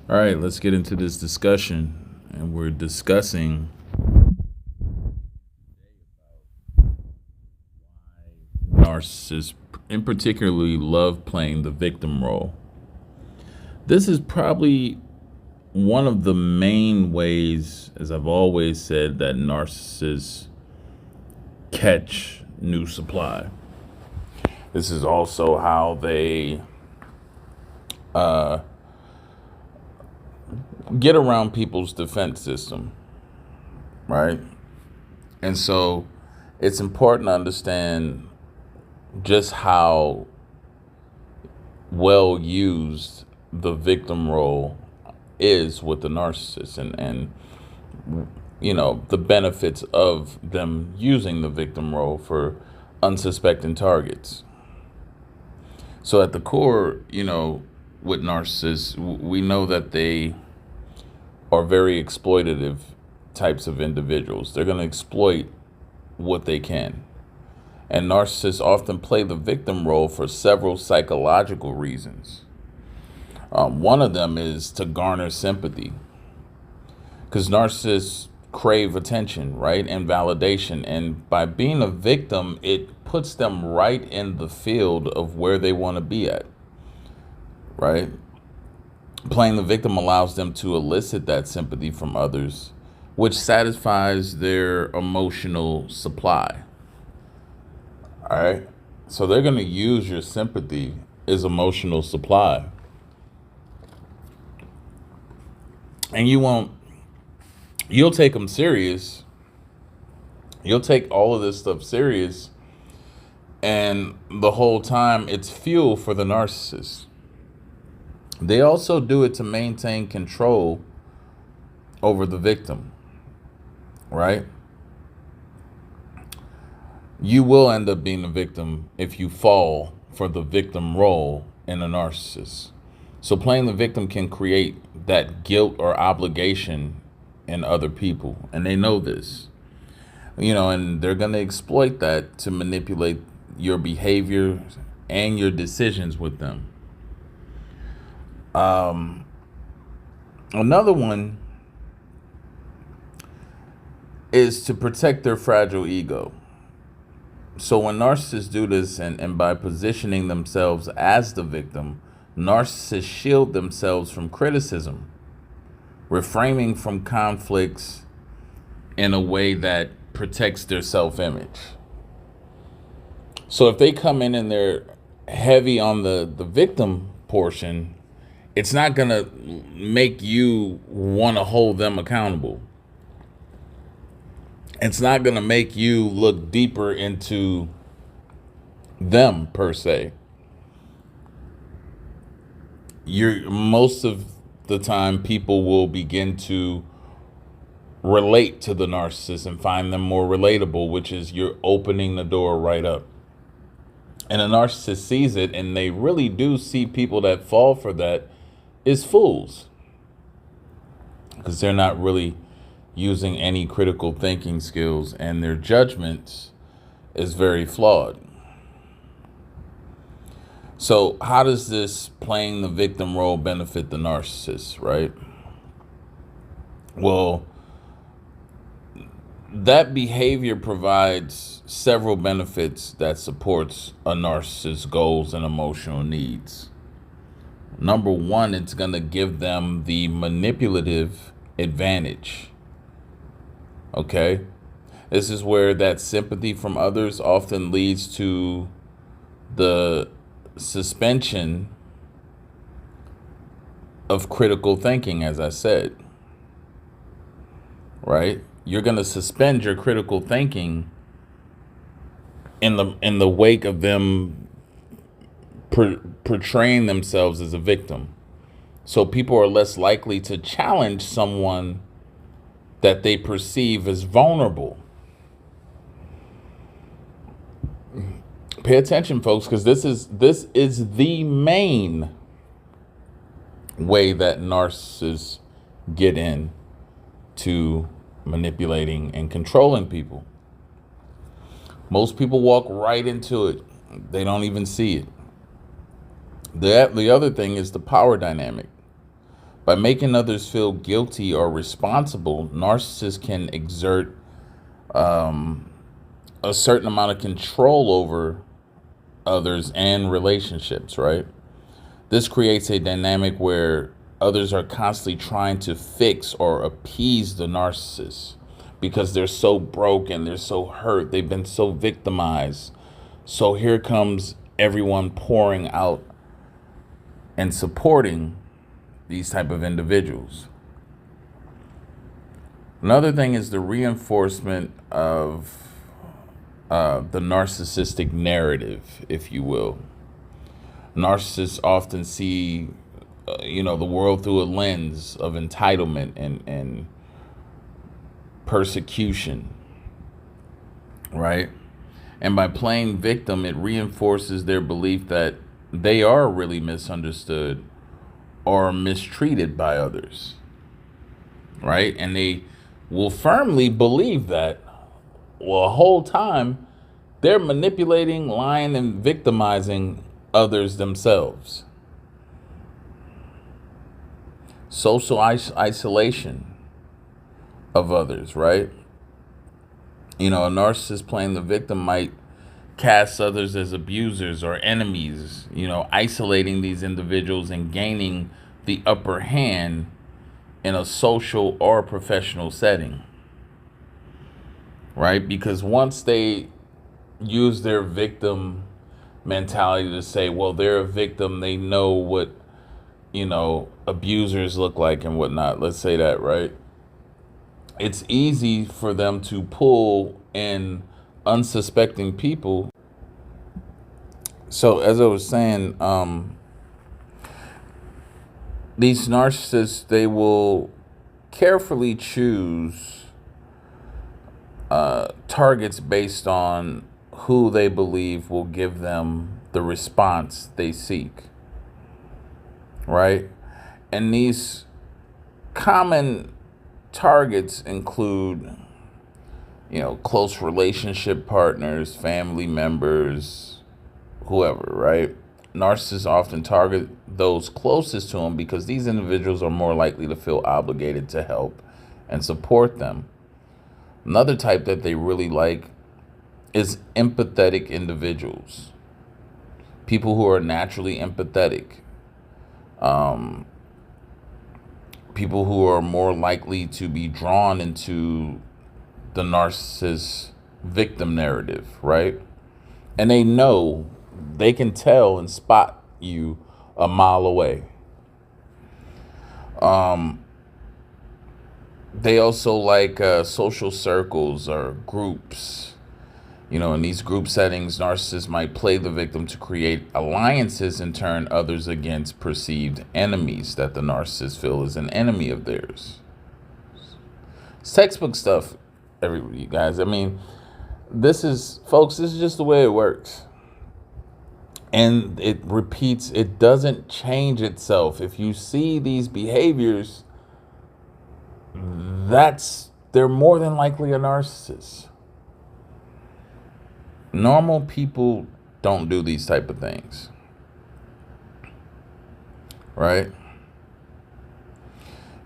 All right, let's get into this discussion. And we're discussing narcissists, in particularly love playing the victim role. This is probably one of the main ways, as I've always said, that narcissists catch new supply. This is also how they get around people's defense system, right? And so it's important to understand just how well used the victim role is with the narcissist and the benefits of them using the victim role for unsuspecting targets. So at the core, with narcissists, we know that they are very exploitative types of individuals. They're going to exploit what they can. And narcissists often play the victim role for several psychological reasons. One of them is to garner sympathy, because narcissists crave attention, right, and validation. And by being a victim, it puts them right in the field of where they want to be at, right? Playing the victim allows them to elicit that sympathy from others, which satisfies their emotional supply. All right. So they're going to use your sympathy as emotional supply. And you'll take them serious. You'll take all of this stuff serious. And the whole time it's fuel for the narcissist. They also do it to maintain control over the victim, right? You will end up being a victim if you fall for the victim role in a narcissist. So playing the victim can create that guilt or obligation in other people. And they know this, and they're going to exploit that to manipulate your behavior and your decisions with them. Another one is to protect their fragile ego. So when narcissists do this, and by positioning themselves as the victim, narcissists shield themselves from criticism, refraining from conflicts in a way that protects their self-image. So if they come in and they're heavy on the victim portion, it's not going to make you want to hold them accountable. It's not going to make you look deeper into them per se. Most of the time, people will begin to relate to the narcissist and find them more relatable, which is you're opening the door right up. And a narcissist sees it, and they really do see people that fall for that as fools, because they're not really using any critical thinking skills, and their judgment is very flawed. So how does this playing the victim role benefit the narcissist, right? Well, that behavior provides several benefits that supports a narcissist's goals and emotional needs. Number one, it's going to give them the manipulative advantage. Okay? This is where that sympathy from others often leads to the suspension of critical thinking, as I said. Right? You're going to suspend your critical thinking in the wake of them portraying themselves as a victim. So people are less likely to challenge someone that they perceive as vulnerable. Pay attention, folks, because this is the main way that narcissists get in to manipulating and controlling people. Most people walk right into it. They don't even see it. The other thing is the power dynamic. By making others feel guilty or responsible, narcissists can exert a certain amount of control over others and relationships, right? This creates a dynamic where others are constantly trying to fix or appease the narcissist because they're so broken, they're so hurt, they've been so victimized. So here comes everyone pouring out and supporting these type of individuals. Another thing is the reinforcement of the narcissistic narrative, if you will. Narcissists often see, the world through a lens of entitlement and persecution, right? And by playing victim, it reinforces their belief that they are really misunderstood or mistreated by others, right? And they will firmly believe that, well, the whole time they're manipulating, lying, and victimizing others themselves. Social isolation of others, right? A narcissist playing the victim might cast others as abusers or enemies, isolating these individuals and gaining the upper hand in a social or professional setting, right? Because once they use their victim mentality to say, well, they're a victim, they know what, abusers look like and whatnot, let's say that, right? It's easy for them to pull in unsuspecting people. So as I was saying, these narcissists, they will carefully choose targets based on who they believe will give them the response they seek, right? And these common targets include, close relationship partners, family members, whoever, right? Narcissists often target those closest to them because these individuals are more likely to feel obligated to help and support them. Another type that they really like is empathetic individuals. People who are naturally empathetic. People who are more likely to be drawn into the narcissist victim narrative, right? And they can tell and spot you a mile away. They also like social circles or groups. In these group settings, narcissists might play the victim to create alliances and turn others against perceived enemies that the narcissist feel is an enemy of theirs. It's textbook stuff, you guys. This is just the way it works. And it repeats, it doesn't change itself. If you see these behaviors, they're more than likely a narcissist. Normal people don't do these type of things, right?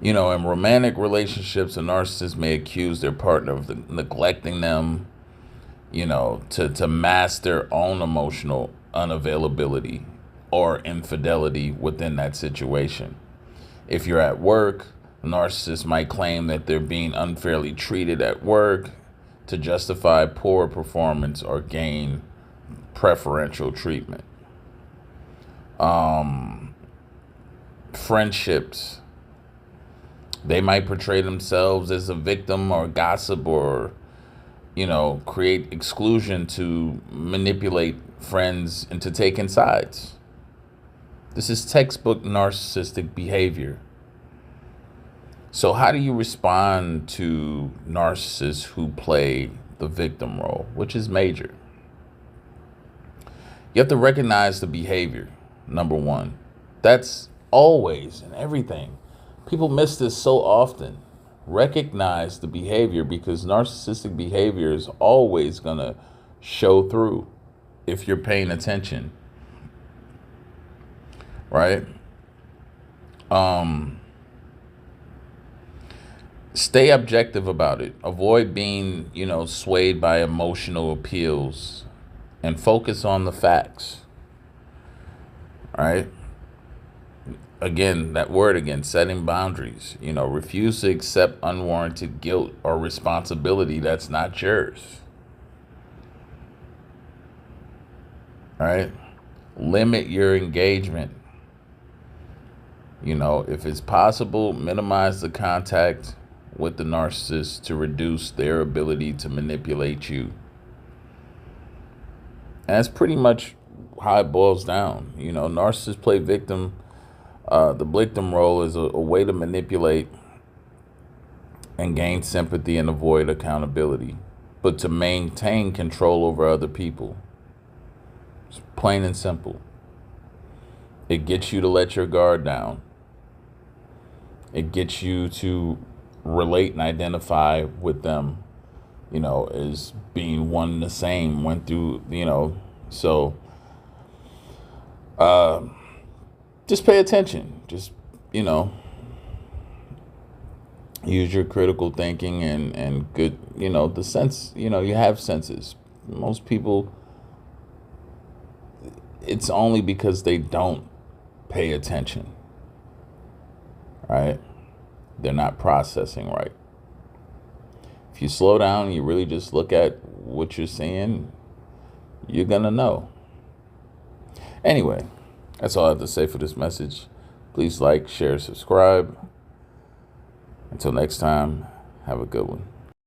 In romantic relationships, a narcissist may accuse their partner of neglecting them, to mask their own emotional unavailability or infidelity within that situation. If you're at work, a narcissist might claim that they're being unfairly treated at work to justify poor performance or gain preferential treatment. Friendships, they might portray themselves as a victim or gossip or, create exclusion to manipulate friends into taking sides. This is textbook narcissistic behavior. So how do you respond to narcissists who play the victim role, which is major? You have to recognize the behavior, number one. That's always and everything. People miss this so often. Recognize the behavior, because narcissistic behavior is always going to show through if you're paying attention, right? Stay objective about it. Avoid being, swayed by emotional appeals and focus on the facts. Right? Again, that word again, setting boundaries. Refuse to accept unwarranted guilt or responsibility that's not yours. Right? Limit your engagement. If it's possible, minimize the contact with the narcissist to reduce their ability to manipulate you. And that's pretty much how it boils down. Narcissists play victim. The victim role is a way to manipulate and gain sympathy and avoid accountability, but to maintain control over other people. It's plain and simple. It gets you to let your guard down. It gets you to relate and identify with them, as being one and the same, went through, so just pay attention. Just, use your critical thinking and good, the sense, you have senses. Most people, it's only because they don't pay attention, right? They're not processing right. If you slow down, you really just look at what you're seeing, you're going to know. Anyway, that's all I have to say for this message. Please like, share, subscribe. Until next time, have a good one.